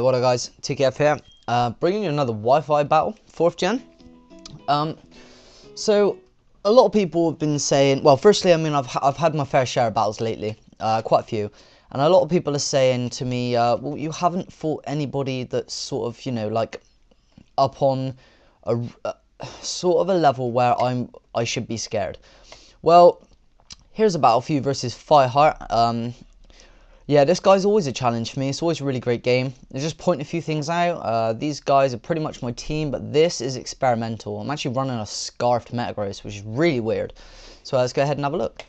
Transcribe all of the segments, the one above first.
What up guys, TKF here, bringing you another Wi-Fi battle, 4th gen. So a lot of people have been saying, well, firstly, I mean, I've had my fair share of battles lately, quite a few, and a lot of people are saying to me, well, you haven't fought anybody that's sort of, you know, like up on a sort of a level where I should be scared. Well, here's a battle for you versus Fireheart. Yeah, this guy's always a challenge for me. It's always a really great game. I just point a few things out. These guys are pretty much my team, but this is experimental. I'm actually running a scarfed Metagross, which is really weird. So let's go ahead and have a look.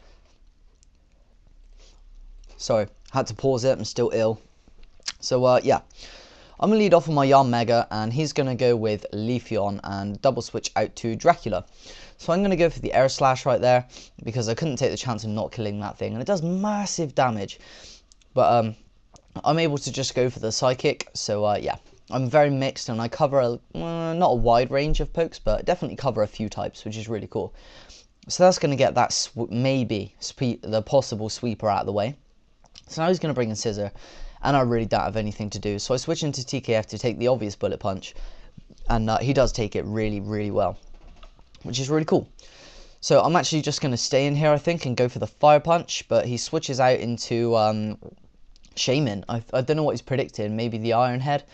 Sorry, had to pause it. I'm still ill. So yeah, I'm going to lead off with my Yanmega, and he's going to go with Leafeon and double switch out to Dracula. So I'm going to go for the Air Slash right there, because I couldn't take the chance of not killing that thing, and it does massive damage. But I'm able to just go for the Psychic, so yeah, I'm very mixed, and I cover not a wide range of pokes, but definitely cover a few types, which is really cool. So that's going to get that the possible sweeper out of the way. So now he's going to bring in Scissor, and I really don't have anything to do, so I switch into TKF to take the obvious Bullet Punch, and he does take it really, really well, which is really cool. So I'm actually just going to stay in here, I think, and go for the Fire Punch, but he switches out into Shaman. I don't know what he's predicting, maybe the Iron Head,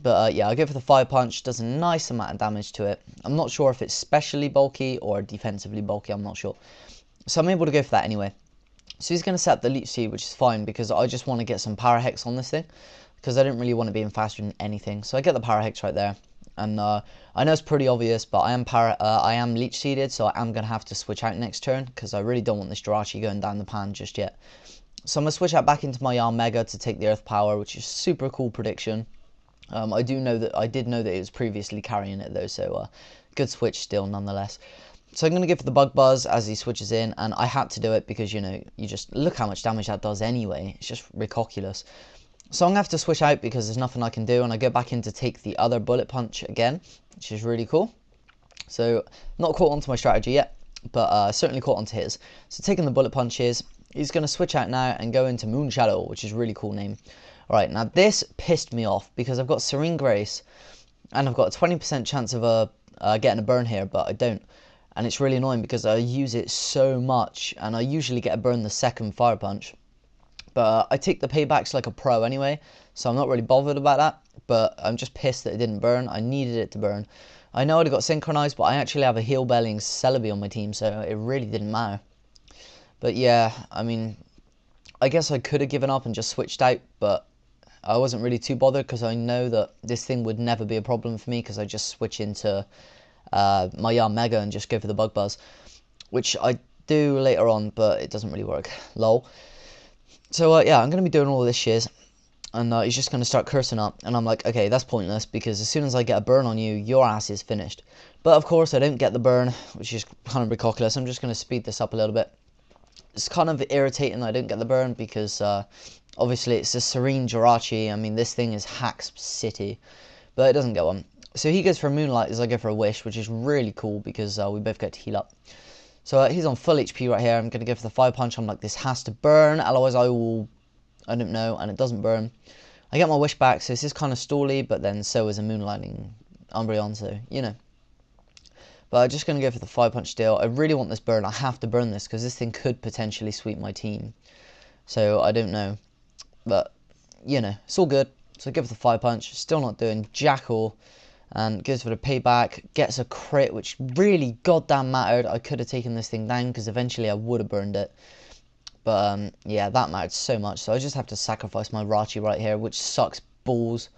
but yeah, I'll go for the Fire Punch. Does a nice amount of damage to it. I'm not sure if it's specially bulky or defensively bulky, I'm not sure. So I'm able to go for that anyway. So he's going to set the Leech Seed, which is fine, because I just want to get some Power Hex on this thing, because I don't really want to be in faster than anything. So I get the Power Hex right there. And I know it's pretty obvious, but I am Leech Seeded, so I am going to have to switch out next turn, because I really don't want this Jirachi going down the pan just yet. So I'm going to switch out back into my Yanmega to take the Earth Power, which is super cool prediction. I did know that it was previously carrying it though, so good switch still nonetheless. So I'm going to go for the Bug Buzz as he switches in, and I had to do it because, you know, you just look how much damage that does anyway. It's just ridiculous. So I'm going to have to switch out because there's nothing I can do, and I go back in to take the other Bullet Punch again, which is really cool. So not caught onto my strategy yet, but certainly caught onto his. So taking the Bullet Punches, he's going to switch out now and go into Moon Shadow, which is a really cool name. Alright, now this pissed me off because I've got Serene Grace, and I've got a 20% chance of getting a burn here, but I don't. And it's really annoying because I use it so much, and I usually get a burn the second Fire Punch. But I take the paybacks like a pro anyway, so I'm not really bothered about that. But I'm just pissed that it didn't burn. I needed it to burn. I know it got synchronized, but I actually have a Heal Bellying Celebi on my team, so it really didn't matter. But yeah, I mean, I guess I could have given up and just switched out, but I wasn't really too bothered because I know that this thing would never be a problem for me because I just switch into my Yanmega and just go for the Bug Buzz, which I do later on, but it doesn't really work. Lol. So yeah, I'm going to be doing all of this shiz, and he's just going to start cursing up, and I'm like, okay, that's pointless, because as soon as I get a burn on you, your ass is finished. But of course, I don't get the burn, which is kind of ridiculous. I'm just going to speed this up a little bit. It's kind of irritating that I don't get the burn, because obviously it's a Serene Jirachi. I mean, this thing is Hacks City, but it doesn't get one. So he goes for a Moonlight as I go for a Wish, which is really cool, because we both get to heal up. So he's on full HP right here. I'm going to go for the Fire Punch. I'm like, this has to burn, otherwise I don't know, and it doesn't burn. I get my Wish back, so this is kind of stally, but then so is a Moonlighting Umbreon, so, you know. But I'm just going to go for the Fire Punch still. I really want this burn. I have to burn this, because this thing could potentially sweep my team. So, I don't know. But, you know, it's all good. So I go for the Fire Punch. Still not doing jack all. And goes for the payback, gets a crit, which really goddamn mattered. I could have taken this thing down, because eventually I would have burned it. But, yeah, that mattered so much. So I just have to sacrifice my Rachi right here, which sucks balls.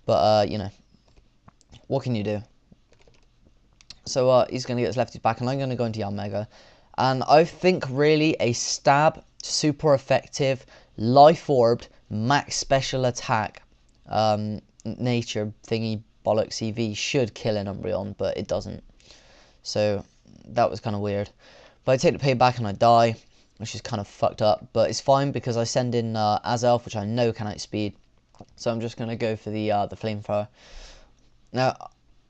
But, you know, what can you do? So he's going to get his lefties back, and I'm going to go into Yanmega. And I think really a stab, super effective, life orbed, max special attack, nature thingy, bollocks EV should kill an Umbreon, but it doesn't. So that was kind of weird. But I take the payback and I die, which is kind of fucked up. But it's fine because I send in Azelf, which I know can outspeed. So I'm just going to go for the Flamethrower. Now,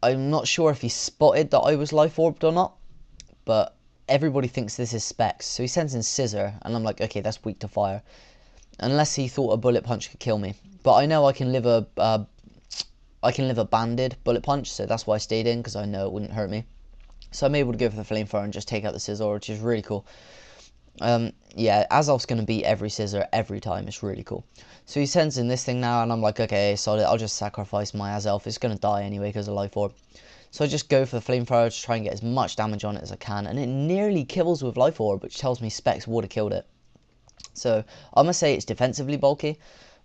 I'm not sure if he spotted that I was life orbed or not, but everybody thinks this is Specs. So he sends in Scissor, and I'm like, okay, that's weak to fire. unless he thought a bullet punch could kill me. But I know I can live a banded bullet punch, so that's why I stayed in, because I know it wouldn't hurt me. So I'm able to go for the flamethrower and just take out the scissor, which is really cool. Yeah, Azov's going to beat every scissor every time. It's really cool. So he sends in this thing now, and I'm like, okay, solid. I'll just sacrifice my Azov. It's going to die anyway because of life orb. So I just go for the flamethrower to try and get as much damage on it as I can, and it nearly kills with life orb, which tells me Specs would have killed it. So I'm going to say it's defensively bulky.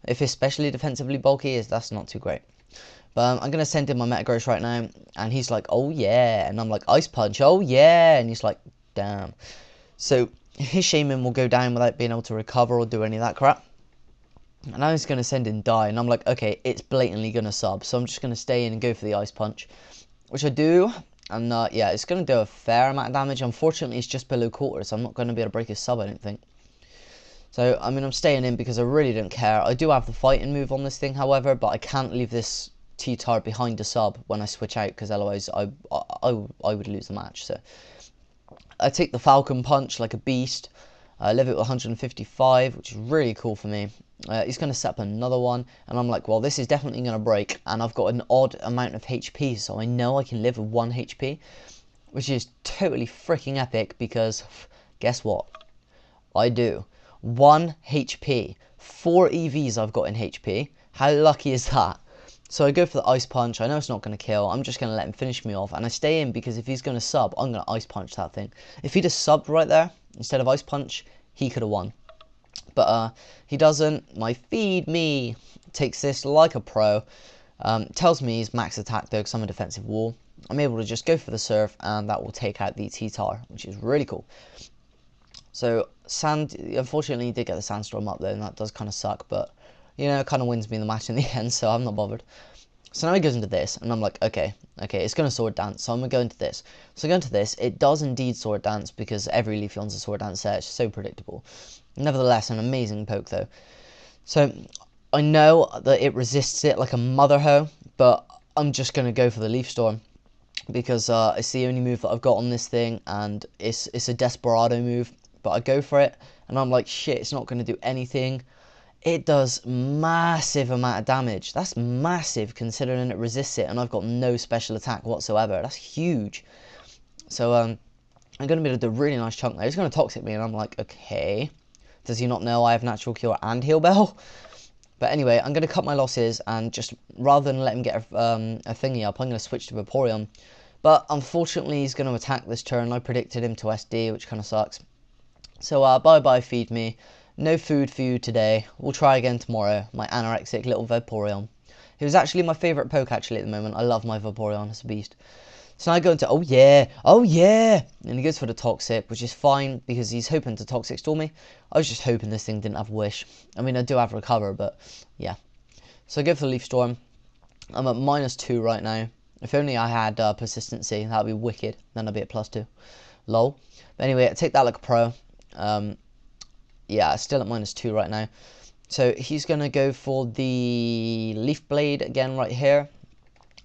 If it's especially defensively bulky, that's not too great. But I'm going to send in my Metagross right now, and he's like, oh yeah, and I'm like, Ice Punch, oh yeah, and he's like, damn. So his Shaman will go down without being able to recover or do any of that crap. And I was going to send in Die, and I'm like, okay, it's blatantly going to sub, so I'm just going to stay in and go for the Ice Punch, which I do. And yeah, it's going to do a fair amount of damage. Unfortunately, it's just below quarter, so I'm not going to be able to break his sub, I don't think. So, I mean, I'm staying in because I really don't care. I do have the fighting move on this thing, however, but I can't leave this T-Tar behind the sub when I switch out, because otherwise I would lose the match. So I take the Falcon Punch like a beast. I live it with 155, which is really cool for me. He's going to set up another one, and I'm like, well, this is definitely going to break, and I've got an odd amount of HP, so I know I can live with 1 HP, which is totally freaking epic, because guess what? I do. 1 HP. 4 EVs I've got in HP. How lucky is that? So I go for the Ice Punch. I know it's not going to kill. I'm just going to let him finish me off. And I stay in because if he's going to sub, I'm going to Ice Punch that thing. If he'd have subbed right there instead of Ice Punch, he could have won. But he doesn't. My Feed Me takes this like a pro. Tells me he's max attack though because I'm a defensive wall. I'm able to just go for the Surf, and that will take out the T-Tar, which is really cool. So unfortunately he did get the Sandstorm up there, and that does kind of suck, but you know, it kind of wins me the match in the end, so I'm not bothered. So now he goes into this, and I'm like, okay, it's going to Sword Dance, so I'm going to go into this. So I go into this, it does indeed Sword Dance, because every Leafeon's a Sword Dance set, it's so predictable. Nevertheless, an amazing poke though. So I know that it resists it like a mother hoe, but I'm just going to go for the Leaf Storm, because it's the only move that I've got on this thing, and it's a Desperado move, but I go for it, and I'm like, shit, it's not going to do anything. It does massive amount of damage. That's massive considering it resists it, and I've got no special attack whatsoever. That's huge. So I'm going to be able to do a really nice chunk there. He's going to Toxic me, and I'm like, okay. Does he not know I have Natural Cure and Heal Bell? But anyway, I'm going to cut my losses, and just rather than let him get a thingy up, I'm going to switch to Vaporeon. But unfortunately, he's going to attack this turn. I predicted him to SD, which kind of sucks. So bye-bye Feed Me. No food for you today. We'll try again tomorrow. My anorexic little Vaporeon. He was actually my favourite poke actually at the moment. I love my Vaporeon. It's a beast. So now I go into, oh yeah, and he goes for the Toxic, which is fine because he's hoping to Toxic Storm me. I was just hoping this thing didn't have Wish. I mean, I do have Recover, but yeah. So I go for the Leaf Storm. I'm at -2 right now. If only I had Persistency, that would be wicked. Then I'd be at +2. Lol. But anyway, I take that like a pro. Yeah, still at -2 right now. So he's going to go for the Leaf Blade again right here.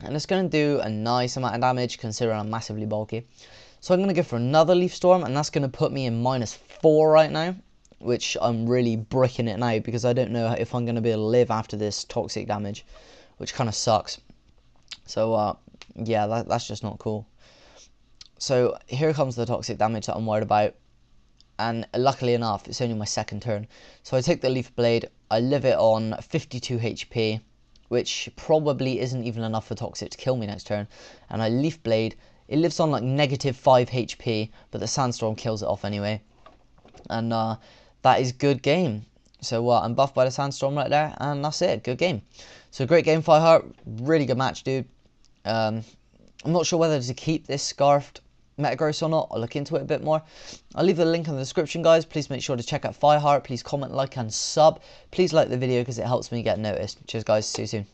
And it's going to do a nice amount of damage considering I'm massively bulky. So I'm going to go for another Leaf Storm, and that's going to put me in -4 right now. Which I'm really bricking it now because I don't know if I'm going to be able to live after this toxic damage. Which kind of sucks. So yeah, that's just not cool. So here comes the toxic damage that I'm worried about. And luckily enough, it's only my second turn. So I take the Leaf Blade, I live it on 52 HP, which probably isn't even enough for Toxic to kill me next turn. And I Leaf Blade, it lives on like -5 HP, but the Sandstorm kills it off anyway. And that is good game. So I'm buffed by the Sandstorm right there, and that's it, good game. So great game, Fireheart, really good match, dude. I'm not sure whether to keep this Scarfed Metagross or not. I'll look into it a bit more. I'll leave the link in the description, guys. Please make sure to check out Fireheart. Please comment, like, and sub. Please like the video because it helps me get noticed. Cheers, guys. See you soon.